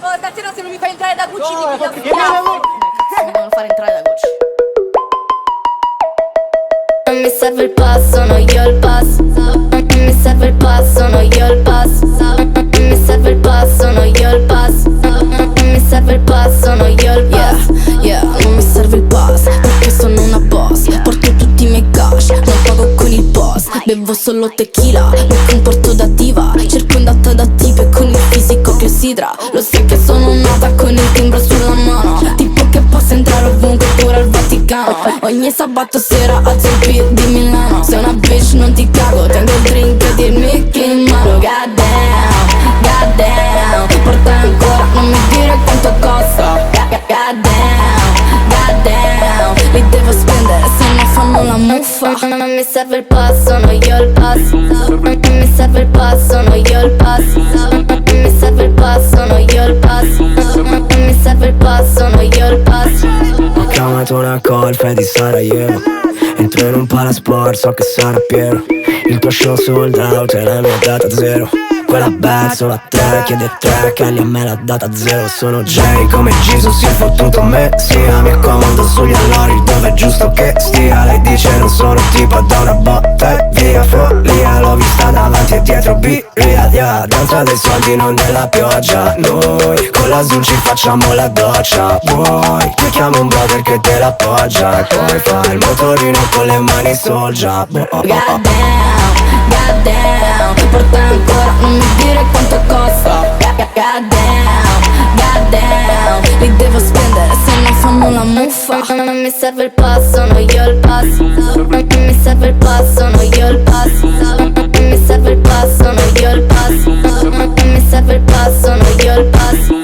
Oh, stasera se non mi fai entrare da Gucci ti piglio Che mi devono fare entrare da Gucci. Non mi serve il pass, sono io il pass. Non mi serve il pass, sono io il pass. Non mi serve il pass, sono io il pass. Non mi serve il pass, sono io il pass. Yeah, non mi serve il pass, perché sono una boss. Porto tutti i miei cash, non pago con il boss. Bevo solo tequila, mi comporto da diva. Cerco andata da tipe con il fisico che sidra. Lo sai che sono nata con il timbro sulla mano, tipo che posso entrare ovunque, pure al Vaticano. Ogni sabato sera alzo il beat di Milano. Sei una bitch non ti cago, tengo il drink e il mic in mano. God damn, porta ancora, non mi dire quanto costa. God damn, li devo spendere se non fanno la muffa. Non mi serve il pass, sono io il pass. Non mi serve il pass, sono io il pass. Non mi serve il pass, sono io il pass. Non mi serve il pass, sono io il pass. Ho chiamato una colfa di Sarajevo. Entro in un palasport, so che sarà pieno. Il tuo show sold out e la mia data zero. Quella bad solo a te chiede tre, Kelly a me l'ha data zero. Sono Jay come Jesus, si è fottuto me sia. Mi accomodo sugli allori dove è giusto che stia. Lei dice non sono tipo da una botta e via. Follia, l'ho vista davanti e dietro birria. Danza dei soldi non della pioggia. Noi con la Zoom ci facciamo la doccia. Vuoi, ti chiamo un brother che te l'appoggia. E poi fa il motorino con le mani solgia. God damn, porta ancora, non mi dire quanto costa. God damn, li devo spendere se non fanno la muffa. non mi serve il pass, sono io il pass. Non mi serve il pass, sono io il pass. Non mi serve il pass, sono io il pass. Non mi serve il pass, sono io il pass.